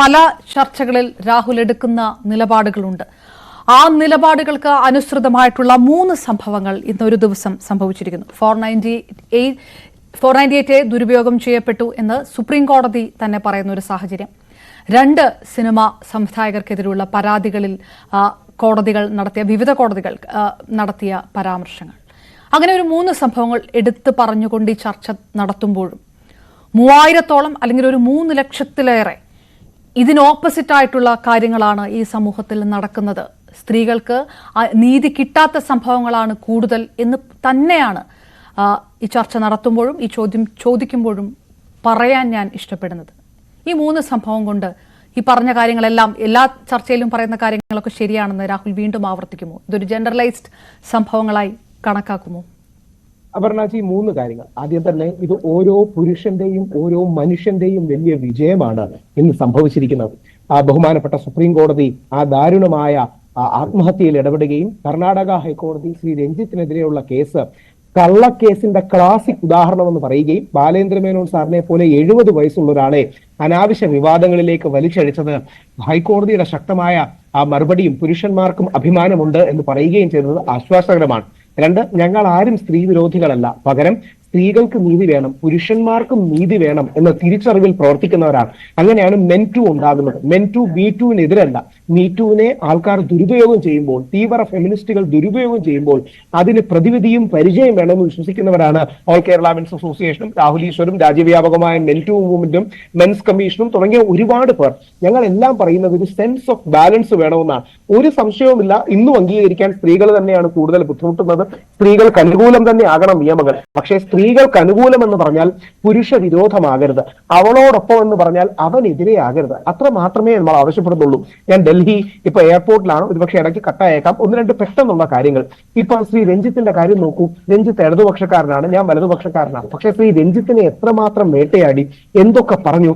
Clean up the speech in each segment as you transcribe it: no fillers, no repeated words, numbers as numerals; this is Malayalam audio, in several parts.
പല ചർച്ചകളിൽ രാഹുൽ എടുക്കുന്ന നിലപാടുകളുണ്ട്. ആ നിലപാടുകൾക്ക് അനുസൃതമായിട്ടുള്ള 3 സംഭവങ്ങൾ ഇന്നൊരു ദിവസം സംഭവിച്ചിരിക്കുന്നു. 498 ദുരുപയോഗം ചെയ്യപ്പെട്ടു എന്ന് സുപ്രീം കോടതി തന്നെ പറയുന്ന ഒരു സാഹചര്യം. 2 സിനിമ സംവിധായകർക്കെതിരെയുള്ള പരാതികളിൽ വിവിധ കോടതികൾ നടത്തിയ പരാമർശങ്ങൾ. അങ്ങനെ ഒരു 3 സംഭവങ്ങൾ എടുത്തു പറഞ്ഞുകൊണ്ട് ഈ ചർച്ച നടത്തുമ്പോഴും 3000-ഓളം അല്ലെങ്കിൽ ഒരു 3 ലക്ഷത്തിലേറെ ഇതിന് ഓപ്പോസിറ്റായിട്ടുള്ള കാര്യങ്ങളാണ് ഈ സമൂഹത്തിൽ നടക്കുന്നത്. സ്ത്രീകൾക്ക് നീതി കിട്ടാത്ത സംഭവങ്ങളാണ് കൂടുതൽ എന്ന് തന്നെയാണ് ഈ ചർച്ച നടത്തുമ്പോഴും ഈ ചോദ്യം ചോദിക്കുമ്പോഴും പറയാൻ ഞാൻ ഇഷ്ടപ്പെടുന്നത്. ഈ 3 സംഭവം കൊണ്ട് ഈ പറഞ്ഞ കാര്യങ്ങളെല്ലാം എല്ലാ ചർച്ചയിലും പറയുന്ന കാര്യങ്ങളൊക്കെ ശരിയാണെന്ന് രാഹുൽ വീണ്ടും ആവർത്തിക്കുമോ? ഇതൊരു ജനറലൈസ്ഡ് സംഭവങ്ങളായി കണക്കാക്കുമോ? അപർണാജി, 3 കാര്യങ്ങൾ. ആദ്യം തന്നെ ഇത് ഓരോ പുരുഷന്റെയും ഓരോ മനുഷ്യന്റെയും വലിയ വിജയമാണ് ഇന്ന് സംഭവിച്ചിരിക്കുന്നത്. ബഹുമാനപ്പെട്ട സുപ്രീം കോടതി ആ ദാരുണമായ ആത്മഹത്യയിൽ ഇടപെടുകയും കർണാടക ഹൈക്കോടതി ശ്രീ രഞ്ജിത്തിനെതിരെയുള്ള കേസ് കള്ളക്കേസിന്റെ ക്ലാസിക് ഉദാഹരണമെന്ന് പറയുകയും ബാലേന്ദ്രമേനോൻ സാറിനെ പോലെ 70 വയസ്സുള്ള ഒരാളെ അനാവശ്യ വിവാദങ്ങളിലേക്ക് വലിച്ചഴിച്ചത് ഹൈക്കോടതിയുടെ ശക്തമായ ആ മറുപടിയും പുരുഷന്മാർക്കും അഭിമാനമുണ്ട് എന്ന് പറയുകയും ചെയ്തത് ആശ്വാസകരമാണ്. 2, ഞങ്ങൾ ആരും സ്ത്രീ വിരോധികളല്ല, പകരം സ്ത്രീകൾക്ക് നീതി വേണം, പുരുഷന്മാർക്കും നീതി വേണം എന്ന തിരിച്ചറിവിൽ പ്രവർത്തിക്കുന്നവരാണ്. അങ്ങനെയാണ് മെൻ ടു ഉണ്ടാകുന്നത്. മെൻ ടു ബി ടുവിനെതിരല്ല. മീ ടുവിനെ ആൾക്കാർ ദുരുപയോഗം ചെയ്യുമ്പോൾ, തീവ്ര ഫെമിനിസ്റ്റുകൾ ദുരുപയോഗം ചെയ്യുമ്പോൾ അതിന് പ്രതിവിധിയും പരിചയം വേണമെന്ന് വിശ്വസിക്കുന്നവരാണ് ഓൾ കേരള മെൻസ് അസോസിയേഷനും രാഹുൽ ഈശ്വരും രാജ്യവ്യാപകമായ മെൻ ടു മൂവ്മെന്റും മെൻസ് കമ്മീഷനും തുടങ്ങിയ ഒരുപാട് പേർ. ഞങ്ങൾ എല്ലാം പറയുന്നത് ഒരു സെൻസ് ഓഫ് ബാലൻസ് വേണമെന്നാണ്. ഒരു സംശയവുമില്ല, ഇന്നും അംഗീകരിക്കാൻ സ്ത്രീകൾ തന്നെയാണ് കൂടുതൽ ബുദ്ധിമുട്ടുന്നത്. സ്ത്രീകൾക്ക് അനുകൂലം തന്നെ ആകണം നിയമങ്ങൾ. പക്ഷേ സ്ത്രീകൾക്ക് അനുകൂലം എന്ന് പറഞ്ഞാൽ പുരുഷ വിരോധമാകരുത്, അവളോടൊപ്പം എന്ന് പറഞ്ഞാൽ അവനെതിരെ ആകരുത്. അത്ര മാത്രമേ നമ്മൾ ആവശ്യപ്പെടുന്നുള്ളൂ. ഞാൻ ഡൽഹി ഇപ്പൊ എയർപോർട്ടിലാണ്, ഒരുപക്ഷെ ഇടയ്ക്ക് കട്ടായേക്കാം. 1-2 പെട്ടെന്നുള്ള കാര്യങ്ങൾ. ഇപ്പൊ ശ്രീ രഞ്ജിത്തിന്റെ കാര്യം നോക്കൂ. രഞ്ജിത്ത് ഇടതുപക്ഷക്കാരനാണ്, ഞാൻ വലതുപക്ഷക്കാരനാണ്. പക്ഷെ ശ്രീ രഞ്ജിത്തിനെ എത്രമാത്രം വേട്ടയാടി, എന്തൊക്കെ പറഞ്ഞു.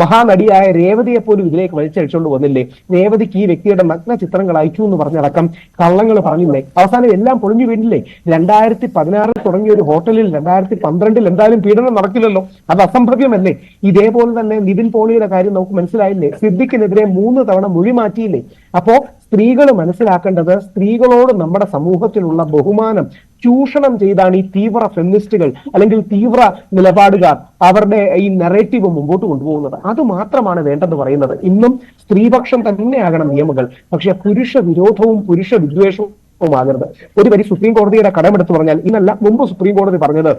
മഹാനടിയായ രേവതിയെ പോലും ഇതിലേക്ക് വലിച്ചഴിച്ചുകൊണ്ട് വന്നില്ലേ? രേവതിക്ക് ഈ വ്യക്തിയുടെ നഗ്ന ചിത്രങ്ങൾ അയച്ചു എന്ന് പറഞ്ഞടക്കം കള്ളങ്ങൾ പറഞ്ഞില്ലേ? അവസാനം എല്ലാം പൊളിഞ്ഞു വീണില്ലേ? 2016 തുടങ്ങിയ ഒരു ഹോട്ടലിൽ 2012 എന്തായാലും പീഡനം നടക്കില്ലല്ലോ, അത് അസംഭവ്യമല്ലേ? ഇതേപോലെ തന്നെ നിവിൻ പോളിയുടെ കാര്യം നമുക്ക് മനസ്സിലായില്ലേ? സിദ്ദിഖിനെതിരെ 3 തവണ മൊഴി മാറ്റിയില്ലേ? അപ്പോ സ്ത്രീകൾ മനസ്സിലാക്കേണ്ടത്, സ്ത്രീകളോട് നമ്മുടെ സമൂഹത്തിലുള്ള ബഹുമാനം ചൂഷണം ചെയ്താണ് ഈ തീവ്ര ഫെമിനിസ്റ്റുകൾ അല്ലെങ്കിൽ തീവ്ര നിലപാടുകാർ അവരുടെ ഈ നെറേറ്റീവ് മുമ്പോട്ട് കൊണ്ടുപോകുന്നത്. അത് മാത്രമാണ് വേണ്ടെന്ന് പറയുന്നത്. ഇന്നും സ്ത്രീപക്ഷം തന്നെയാകണം നിയമങ്ങൾ, പക്ഷെ പുരുഷ വിരോധവും പുരുഷ വിദ്വേഷവും ആകരുത്. ഒരു വരി സുപ്രീം കോടതിയുടെ കടമെടുത്ത് പറഞ്ഞാൽ, ഇന്നല്ല മുമ്പ് സുപ്രീം കോടതി പറഞ്ഞത്,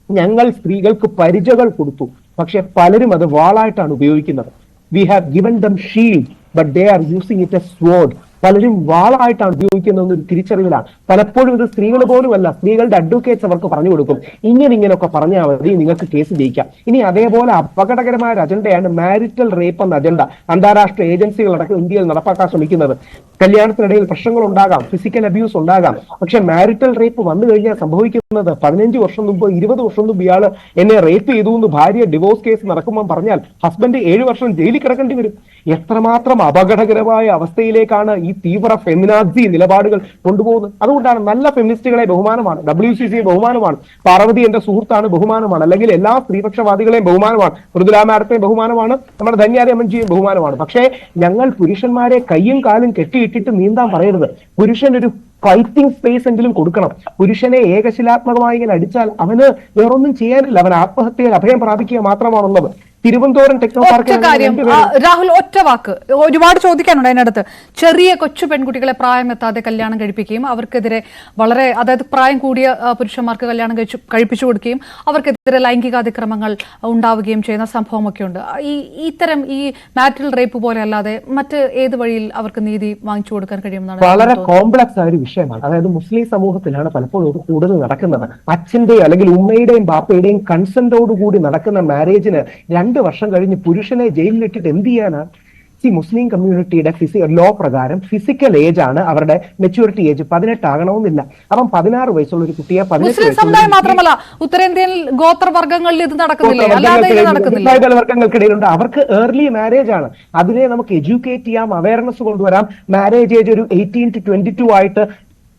ഞങ്ങൾ സ്ത്രീകൾക്ക് പരിചകൾ കൊടുത്തു, പക്ഷെ പലരും അത് വാളായിട്ടാണ് ഉപയോഗിക്കുന്നത്. We have given dum shield but they are using it S sword. പലരും വാളായിട്ടാണ് ഉപയോഗിക്കുന്നത് ഒരു തിരിച്ചറിവിലാണ്. പലപ്പോഴും ഇത് സ്ത്രീകൾ പോലുമല്ല, സ്ത്രീകളുടെ അഡ്വക്കേറ്റ്സ് അവർക്ക് പറഞ്ഞു കൊടുക്കും, ഇങ്ങനെയൊക്കെ പറഞ്ഞാൽ മതി, നിങ്ങൾക്ക് കേസ് ജയിക്കാം. ഇനി അതേപോലെ അപകടകരമായ ഒരു അജണ്ടയാണ് മാരിറ്റൽ റേപ്പ് എന്ന അജണ്ട അന്താരാഷ്ട്ര ഏജൻസികളടക്കം ഇന്ത്യയിൽ നടപ്പാക്കാൻ ശ്രമിക്കുന്നത്. കല്യാണത്തിനിടയിൽ പ്രശ്നങ്ങൾ ഉണ്ടാകാം, ഫിസിക്കൽ അബ്യൂസ് ഉണ്ടാകാം, പക്ഷെ മാരിറ്റൽ റേപ്പ് വന്നു കഴിഞ്ഞാൽ സംഭവിക്കുന്നത് 15 വർഷം മുമ്പ് 20 വർഷം മുമ്പ് ഇയാൾ എന്നെ റേപ്പ് ചെയ്തു എന്ന് ഭാര്യ ഡിവോഴ്സ് കേസ് നടക്കുമ്പോൾ പറഞ്ഞാൽ ഹസ്ബൻഡ് 7 വർഷം ജയിലിൽ കിടക്കേണ്ടി വരും. എത്രമാത്രം അപകടകരമായ അവസ്ഥയിലേക്കാണ് ഈ തീവ്ര ഫെമിനാസി നിലപാടുകൾ കൊണ്ടുപോകുന്നത്. അതുകൊണ്ടാണ് നല്ല ഫെമിനിസ്റ്റുകളെ ബഹുമാനമാണ്, WCC ബഹുമാനമാണ്, പാർവതി എന്റെ സുഹൃത്താണ് ബഹുമാനമാണ്, അല്ലെങ്കിൽ എല്ലാ സ്ത്രീപക്ഷവാദികളെയും ബഹുമാനമാണ്, മൃദുല മാഡത്തെയും ബഹുമാനമാണ്, നമ്മുടെ ധന്യാരി അമ്മൻജിയും ബഹുമാനമാണ്. പക്ഷേ ഞങ്ങൾ പുരുഷന്മാരെ കയ്യും കാലും കെട്ടിയിട്ടിട്ട് നീന്താൻ പറയരുത്. പുരുഷൻ ഒരു ഫൈറ്റിംഗ് സ്പേസ് എങ്കിലും കൊടുക്കണം. പുരുഷനെ ഏകശിലാത്മകമായി ഇങ്ങനെ അടിച്ചാൽ അവന് വേറൊന്നും ചെയ്യാനില്ല, അവൻ ആത്മഹത്യയിൽ അഭയം പ്രാപിക്കുക മാത്രമാണുള്ളത്. തിരുവനന്തപുരം ടെക്നോ പാർക്ക് രാഹുൽ, ഒറ്റ വാക്ക്, ഒരുപാട് ചോദിക്കാനുണ്ട് അതിനടുത്ത്. ചെറിയ കൊച്ചു പെൺകുട്ടികളെ പ്രായമെത്താതെ കല്യാണം കഴിപ്പിക്കുകയും അവർക്കെതിരെ അതായത് പ്രായം കൂടിയ പുരുഷന്മാർക്ക് കല്യാണം കഴിപ്പിച്ചു കൊടുക്കുകയും അവർക്കെതിരെ ലൈംഗികാതിക്രമങ്ങൾ ഉണ്ടാവുകയും ചെയ്യുന്ന സംഭവമൊക്കെ ഉണ്ട്. ഇത്തരം ഈ മാരിറ്റൽ റേപ്പ് പോലെ അല്ലാതെ മറ്റ് ഏത് വഴിയിൽ അവർക്ക് നീതി വാങ്ങിച്ചു കൊടുക്കാൻ കഴിയുമെന്നാണ്? വളരെ കോംപ്ലക്സ് ആയ ഒരു വിഷയമാണ്. അതായത് മുസ്ലിം സമൂഹത്തിലാണ് പലപ്പോഴും കൂടുതൽ നടക്കുന്നത്. അച്ഛന്റെയും അല്ലെങ്കിൽ ഉമ്മയുടെയും ബാപ്പയുടെയും കൺസെന്റോടുകൂടി നടക്കുന്ന മാരേജിന് 2 വർഷം കഴിഞ്ഞ് പുരുഷനെ ജയിലിലിട്ടിട്ട് എന്ത് ചെയ്യാനാണ്? മുസ്ലിം കമ്മ്യൂണിറ്റിയുടെ ലോ പ്രകാരം ഫിസിക്കൽ ഏജ് ആണ് അവരുടെ മെച്യൂരിറ്റി ഏജ്. 18 ആകണമെന്നില്ല. അപ്പം 16 വയസ്സുള്ള ഒരു കുട്ടിയെ മാത്രമല്ല ഉത്തരേന്ത്യൻ ഗോത്രവർഗ്ഗങ്ങളിൽ ഇത് നടക്കുന്നില്ല, വർഗ്ഗങ്ങൾക്കിടയിലുണ്ട്. അവർക്ക് ഏർലി മാരേജ് ആണ്. അതിനെ നമുക്ക് എഡ്യൂക്കേറ്റ് ചെയ്യാം, അവയർനെസ് കൊണ്ടുവരാം. മാരേജ് ഏജ് ഒരു 18 to 22 ആയിട്ട്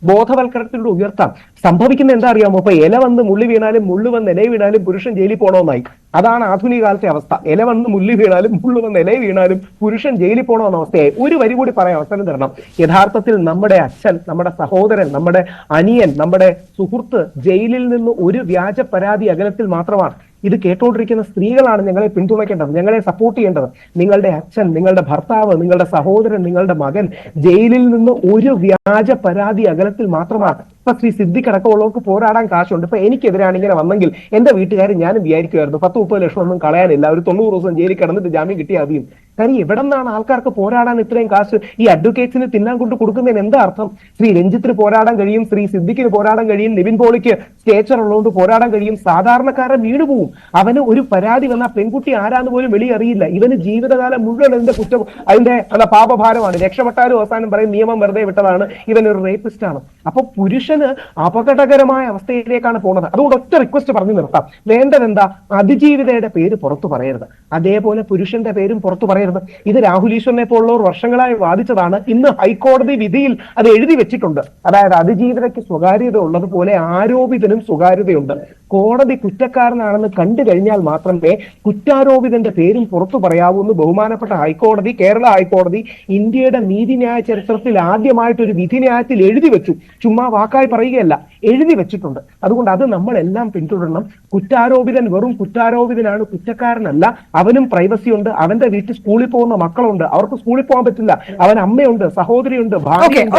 ബോധവൽക്കരണത്തിലൂടെ ഉയർത്താം. സംഭവിക്കുന്ന എന്താ അറിയാമോ? ഇപ്പൊ ഇല വന്ന് മുള്ളി വീണാലും മുള്ളു വന്ന് ഇല വീണാലും പുരുഷൻ ജയിലിൽ പോകണമെന്നായി. അതാണ് ആധുനിക കാലത്തെ അവസ്ഥ. ഇല വന്ന് മുള്ളി വീണാലും മുള്ളു വന്ന് ഇല വീണാലും പുരുഷൻ ജയിലിൽ പോകണമെന്ന അവസ്ഥയായി. ഒരു വരി കൂടി പറയാൻ അവസരം തരണം. യഥാർത്ഥത്തിൽ നമ്മുടെ അച്ഛൻ, നമ്മുടെ സഹോദരൻ, നമ്മുടെ അനിയൻ, നമ്മുടെ സുഹൃത്ത് ജയിലിൽ നിന്ന് ഒരു വ്യാജ പരാതി അകലത്തിൽ മാത്രമാണ്. ഇത് കേട്ടോണ്ടിരിക്കുന്ന സ്ത്രീകളാണ് ഞങ്ങളെ പിന്തുണയ്ക്കേണ്ടത്, ഞങ്ങളെ സപ്പോർട്ട് ചെയ്യേണ്ടത്. നിങ്ങളുടെ അച്ഛൻ, നിങ്ങളുടെ ഭർത്താവ്, നിങ്ങളുടെ സഹോദരൻ, നിങ്ങളുടെ മകൻ ജയിലിൽ നിന്ന് ഒരു വ്യാജ പരാതി അകലത്തിൽ മാത്രമാണ്. ഇപ്പൊ ശ്രീ സിദ്ദിഖ് അടക്കമുള്ളവർക്ക് പോരാടാൻ കാശുണ്ട്. ഇപ്പൊ എനിക്കെതിരാണ് ഇങ്ങനെ വന്നെങ്കിൽ എന്റെ വീട്ടുകാർ ഞാനും വിചാരിക്കുമായിരുന്നു 10-30 ലക്ഷം ഒന്നും കളയാനില്ല, ഒരു 90 ദിവസം ജയിലിൽ കിടന്നിട്ട് ജാമ്യം കിട്ടിയാൽ മതിയും. കാര്യം എവിടെ നിന്നാണ് ആൾക്കാർക്ക് പോരാടാൻ ഇത്രയും കാശ്? ഈ അഡ്വക്കേറ്റ്സിന് തിന്നാൻ കൊണ്ട് കൊടുക്കുന്നതിന് എന്താ അർത്ഥം? ശ്രീ രഞ്ജിത്തിന് പോരാടാൻ കഴിയും, ശ്രീ സിദ്ദിഖിന് പോരാടാൻ കഴിയും, നിവിൻ പോളിക്ക് സ്റ്റേച്ചർ ഉള്ളതുകൊണ്ട് പോരാടാൻ കഴിയും. സാധാരണക്കാരൻ വീണ് പോവും. അവന് ഒരു പരാതി വന്ന പെൺകുട്ടി ആരാന്ന് പോലും വെളിയറിയില്ല. ഇവന് ജീവിതകാലം മുഴുവൻ അതിന്റെ കുറ്റം, അതിന്റെ പാപഭാരമാണ്. രക്ഷപ്പെട്ടാലും അവസാനം പറയും നിയമം വെറുതെ വിട്ടതാണ്, ഇവൻ ഒരു റേപ്പിസ്റ്റ് ആണ്. അപ്പൊ പുരുഷന് അപകടകരമായ അവസ്ഥയിലേക്കാണ് പോകുന്നത്. അതുകൊണ്ട് ഒറ്റ റിക്വസ്റ്റ് പറഞ്ഞു നിർത്താം. വേണ്ടതെന്താ? അതിജീവിതയുടെ പേര് പുറത്തു പറയരുത്, അതേപോലെ പുരുഷന്റെ പേരും പുറത്തു പറയരുത്. ഇത് രാഹുൽ ഈശ്വറിനെ പോലുള്ളവർ വർഷങ്ങളായി വാദിച്ചതാണ്. ഇന്ന് ഹൈക്കോടതി വിധിയിൽ അത് എഴുതി വെച്ചിട്ടുണ്ട്. അതായത് അതിജീവിതയ്ക്ക് സ്വകാര്യത ഉള്ളതുപോലെ ആരോപിതനും സ്വകാര്യതയുണ്ട്. കോടതി കുറ്റക്കാരനാണെന്ന് കണ്ടു കഴിഞ്ഞാൽ മാത്രമേ കുറ്റാരോപിതന്റെ പേരും പുറത്തു പറയാവൂ എന്ന് ബഹുമാനപ്പെട്ട ഹൈക്കോടതി, കേരള ഹൈക്കോടതി ഇന്ത്യയുടെ നീതിന്യായ ചരിത്രത്തിൽ ആദ്യമായിട്ടൊരു വിധിന്യായത്തിൽ എഴുതി വെച്ചു. ചുമ്മാ വാക്കായി പറയുകയല്ല, എഴുതി വെച്ചിട്ടുണ്ട്. അതുകൊണ്ട് അത് നമ്മളെല്ലാം പിന്തുടരണം. കുറ്റാരോപിതൻ വെറും കുറ്റാരോപിതനാണ്, കുറ്റക്കാരനല്ല. അവനും പ്രൈവസി ഉണ്ട്. അവന്റെ വീട്ടിൽ സ്കൂളിൽ പോകുന്ന മക്കളുണ്ട്, അവർക്ക് സ്കൂളിൽ പോകാൻ പറ്റില്ല. അവൻ അമ്മയുണ്ട്, സഹോദരിയുണ്ട്, ഭാര്യയുണ്ട്.